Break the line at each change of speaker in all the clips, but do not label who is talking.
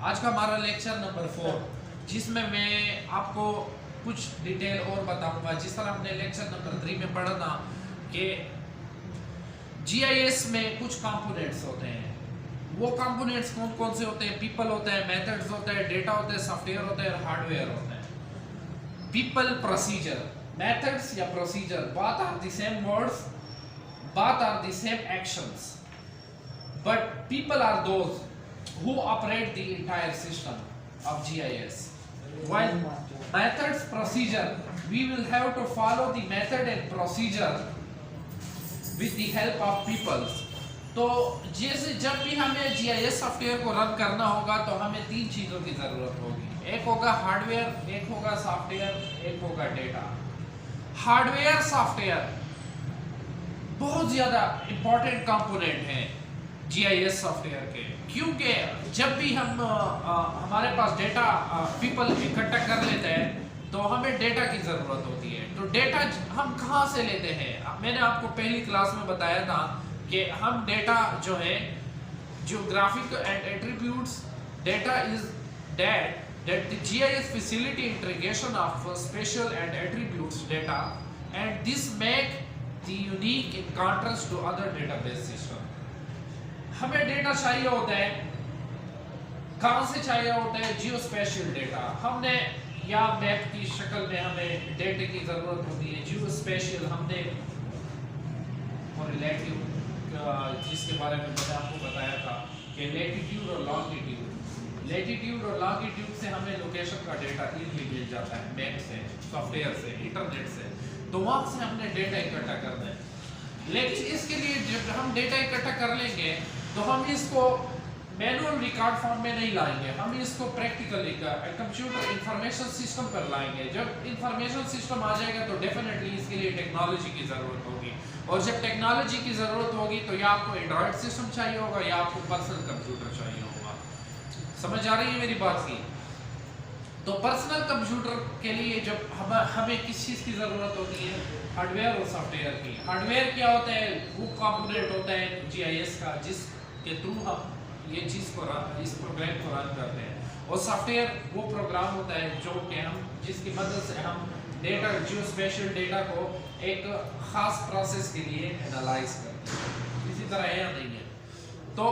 आज का हमारा लेक्चर नंबर 4 जिसमें मैं आपको कुछ डिटेल और बताऊंगा। जिस तरह हमने लेक्चर नंबर 3 में पढ़ा था कि जीआईएस में कुछ कंपोनेंट्स होते हैं। वो कंपोनेंट्स कौन कौन से होते हैं? पीपल होते हैं, मेथड्स होते हैं, डेटा होते हैं, सॉफ्टवेयर होते हैं और हार्डवेयर होते हैं। पीपल, प्रोसीजर, मेथड्स या procedure, both are the same words, both are the same actions, but people are those who operate the entire system of GIS. While methods, procedure, we will have to follow the method and procedure with the help of peoples. तो जैसे जब भी हमें GIS software को run करना होगा तो हमें तीन चीज़ों की ज़रूरत होगी। एक होगा हार्डवेयर, एक होगा सॉफ्टवेयर, एक होगा डेटा। हार्डवेयर सॉफ्टवेयर बहुत ज़्यादा इम्पोर्टेंट कंपोनेंट हैं GIS सॉफ्टवेयर के, क्योंकि जब भी हम हमारे पास डेटा पीपल इकट्ठा कर लेते हैं तो हमें डेटा की ज़रूरत होती है। तो डेटा हम कहाँ से लेते हैं? मैंने आपको पहली क्लास में बताया था कि हम डेटा जो है geographic and attributes data is that the GIS facility integration of spatial and attributes data, and this make the unique in contrast to other database system. हमें डेटा चाहिए होता है, कहाँ से चाहिए होता है? Geospatial data. हमने या मैप की शक्ल में हमें डेटा की ज़रूरत होती है। जियोस्पेशियल हमने और रिलेटिव जिसके बारे में मैंने आपको बताया था कि लैटिट्यूड और लॉन्गिट्यूड, लैटिट्यूड और लॉन्गिट्यूड से हमें लोकेशन का डेटा इजीली मिल जाता है, मैप से, सॉफ्टवेयर से, इंटरनेट से। तो वहाँ से हमने डेटा इकट्ठा करना है। लेकिन इसके लिए जब हम डेटा इकट्ठा कर लेंगे तो हम इसको मैनुअल रिकॉर्ड फॉर्म में नहीं लाएंगे, हम इसको प्रैक्टिकली कंप्यूटर इंफॉर्मेशन सिस्टम पर लाएंगे। जब इंफॉर्मेशन सिस्टम आ जाएगा तो डेफिनेटली इसके लिए टेक्नोलॉजी की ज़रूरत होगी, और जब टेक्नोलॉजी की ज़रूरत होगी तो या आपको एंड्रॉयड सिस्टम चाहिए होगा या आपको पर्सनल कंप्यूटर चाहिए होगा। समझ आ रही है मेरी बात की? तो पर्सनल कंप्यूटर के लिए जब हमें किस चीज़ की ज़रूरत होती है? हार्डवेयर और सॉफ्टवेयर की। हार्डवेयर क्या होता है? वो कंपोनेंट होता है GIS का जिसके थ्रू हम ये चीज़ को इस प्रोग्राम को रन करते हैं, और सॉफ्टवेयर वो प्रोग्राम होता है जो कि हम जिसकी मदद से हम डेटा, जियोस्पेशियल डेटा को एक ख़ास प्रोसेस के लिए एनालाइज करते हैं। इसी तरह है या नहीं है? तो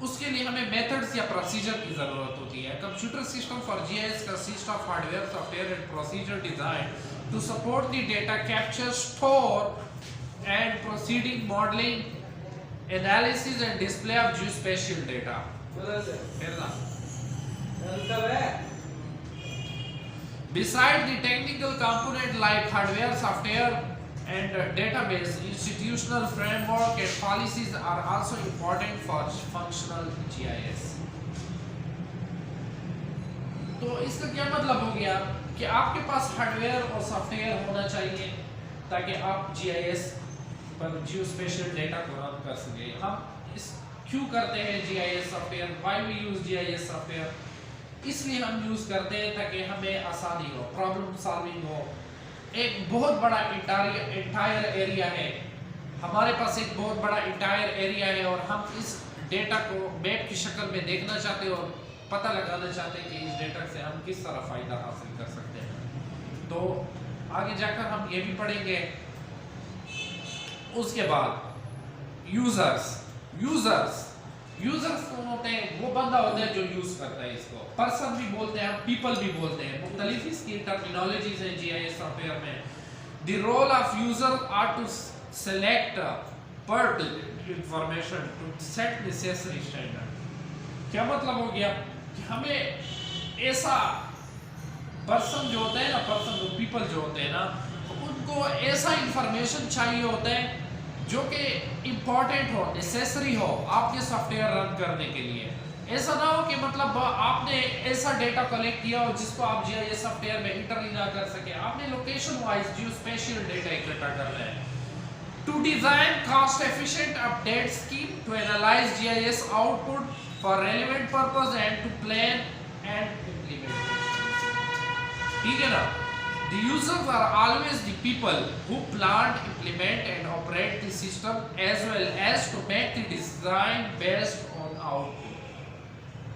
उसके लिए हमें मेथड्स या प्रोसीजर की ज़रूरत होती है। Computer system for GIS consists of hardware, software and procedure designed to support the data capture, store and proceeding modeling, analysis and display of geospatial data. Besides the technical component like hardware, software and database, institutional framework and policies are also important for functional GIS. तो इसका क्या मतलब हो गया कि आपके पास hardware और software होना चाहिए ताकि आप GIS पर जियोस्पेशियल डेटा को रन कर सके। हम इस क्यों करते हैं GIS software? Why we use GIS software? इसलिए हम यूज करते हैं ताकि हमें आसानी हो, प्रॉब्लम सॉल्विंग हो। एक बहुत बड़ा इंटायर एरिया है, हमारे पास एक बहुत बड़ा इंटायर एरिया है और हम इस डेटा को मैप की शक्ल में देखना चाहते हैं और पता लगाना चाहते हैं कि इस डेटा से हम किस तरह फ़ायदा हासिल कर सकते हैं। तो आगे जाकर हम ये भी पढ़ेंगे। उसके बाद यूजर्स कौन होते हैं? वो बंदा होता है जो यूज करता है इसको। पर्सन भी बोलते हैं, पीपल भी बोलते हैं, मुख्तलिफ इसकी टर्मिनोलॉजीज है GIS सॉफ्टवेयर में। The role of user are to select particular information to set necessary standard. क्या मतलब हो गया कि हमें ऐसा पर्सन जो होता है ना, पीपल जो होते हैं ना, उनको ऐसा इंफॉर्मेशन चाहिए होता है जो कि इम्पोर्टेंट हो, नेसेसरी हो आपके सॉफ्टवेयर रन करने के लिए। ऐसा ना हो कि मतलब आपने ऐसा डेटा कलेक्ट किया हो जिसको आप GIS सॉफ्टवेयर में इंटर ही ना कर सके। आपने लोकेशन वाइज जियोस्पेशियल डेटा इकट्ठा करना है। To design cost efficient update scheme to analyse GIS output for relevant purpose and to plan and implement. ठीक है ना? The users are always the people who plan, implement and operate the system as well as to make the design based on output.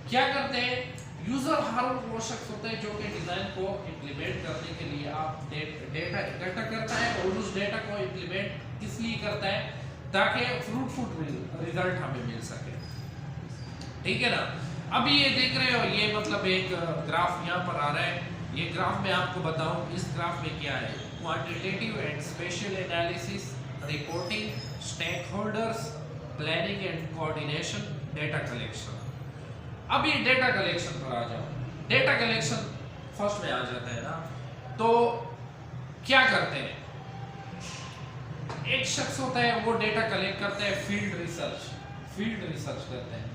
क्या करते हैं user हर वो शख्स होता है जो कि डिजाइन को इम्प्लीमेंट करने के लिए आप डेटा इकट्ठा करता है और उस डेटा को इम्प्लीमेंट किस लिए करता है, ताकि फ्रूटफुल रिजल्ट हमें मिल सके। ठीक है ना। अभी ये देख रहे हो, ये मतलब एक ग्राफ यहाँ पर आ रहा है। ये ग्राफ मैं आपको बताऊं, इस ग्राफ में क्या है, quantitative and spatial analysis, reporting, stakeholders, planning and coordination, data collection. अब ये डेटा कलेक्शन पर आ जाओ। डेटा कलेक्शन फर्स्ट में आ जाता है ना, तो क्या करते हैं, एक शख्स होता है वो डेटा कलेक्ट करता है, फील्ड रिसर्च करते हैं,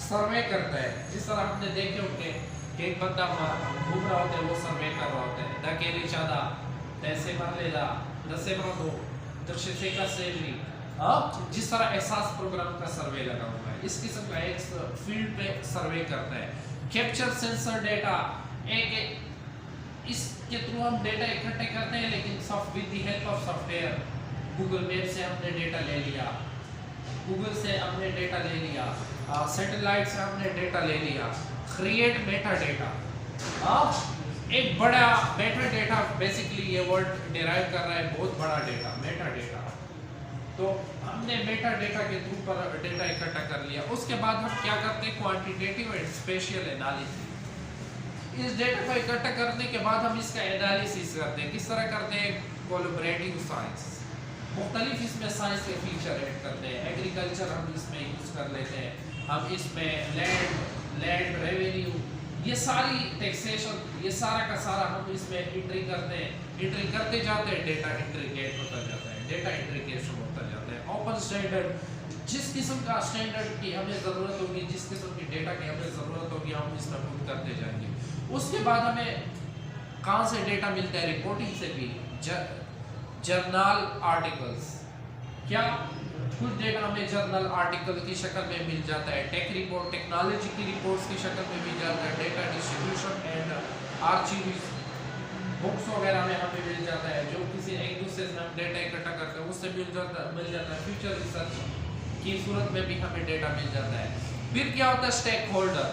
सर्वे करता है। जिस तरह हमने देखे होंगे कि एक बंदा घूम रहा होता है, वो सर्वे कर रहा होता है, दकेली चादा पैसे भर लेदा दसे भर दो दर्शे से का सेवरी। जिस तरह एहसास प्रोग्राम का सर्वे लगा हुआ है, इस किस्म का एक फील्ड पे सर्वे करता है। कैप्चर सेंसर डेटा, एक इसके थ्रू हम डेटा इकट्ठे करते हैं, लेकिन with the help of software. Google map से हमने डेटा ले लिया, गूगल से हमने डेटा ले लिया, सैटेलाइट से हमने डेटा ले लिया। क्रिएट मेटा डेटा, एक बड़ा मेटा डेटा, बेसिकली ये वर्ड डिराइव कर रहा है बहुत बड़ा डेटा, मेटा डेटा। तो हमने मेटा डेटा के थ्रू पर डेटा इकट्ठा कर लिया। उसके बाद हम क्या करते हैं, क्वांटिटेटिव एंड स्पेशल एनालिसिस। इस डेटा को इकट्ठा करने के बाद हम इसका एनालिसिस करते हैं। किस तरह करते हैं, कोलैबोरेटिव साइंस, मुख्तलिफ इसमें साइंस के फीचर ऐड करते हैं। एग्रीकल्चर हम इसमें यूज़ कर लेते हैं, हम इसमें लैंड रेवेन्यू, ये सारी टैक्सेशन, ये सारा का सारा हम इसमें एंट्री करते हैं। एंट्री करते जाते हैं, डेटा इंट्रीगेट होता जाता है, डेटा इंट्रीगेशन होता जाता है। ओपन स्टैंडर्ड, जिस किस्म का स्टैंडर्ड की हमें ज़रूरत होगी, जिस किस्म की डेटा की हमें ज़रूरत होगी, हम इसमें पुट करते जाएंगे। उसके बाद हमें कहाँ से डेटा मिलता है, रिपोर्टिंग से भी। जर्नल आर्टिकल्स, क्या कुछ डेटा हमें जर्नल आर्टिकल की शक्ल में मिल जाता है। टेक रिपोर्ट, टेक्नोलॉजी की रिपोर्ट्स की शक्ल में मिल जाता है। डेटा डिस्ट्रीब्यूशन एंड आर्चिव्स, बुक्स वगैरह में हमें मिल जाता है, जो किसी एक दूसरे से हम डेटा इकट्ठा करते हैं उससे मिल जाता है। फ्यूचर रिसर्च की सूरत में भी हमें डेटा मिल जाता है। फिर क्या होता है, stakeholder,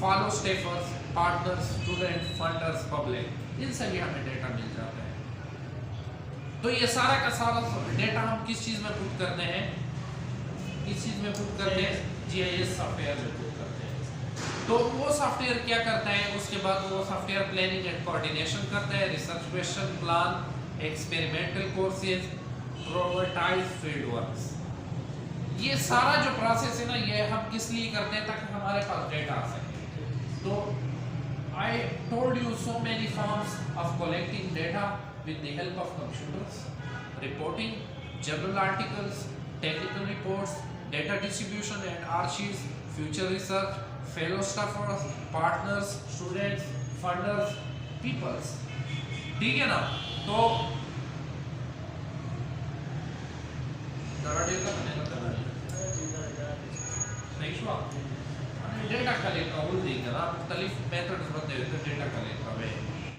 follow steppers, partners, student, funders, public, इनसे भी हमें डेटा मिल जाता है। तो ये सारा का सारा डेटा हम किस चीज़ में पुट करते हैं, किस चीज़ में पुट करते हैं, GIS सॉफ्टवेयर में पुट करते हैं। तो वो सॉफ्टवेयर क्या करता है, उसके बाद वो सॉफ्टवेयर प्लानिंग एंड कोऑर्डिनेशन करता है, research question plan, experimental courses, prototype, field works. ये सारा जो प्रोसेस है ना, ये हम किस लिए करते हैं, ताकि हमारे पास डेटा आ सके। तो I told you so many forms of collecting data with the help of computers: reporting, journal articles, technical reports, data distribution and archives, future research, fellow staffers, partners, students, funders, peoples। ठीक है ना। तो data collect मुख्तलिफ methods बनते हैं data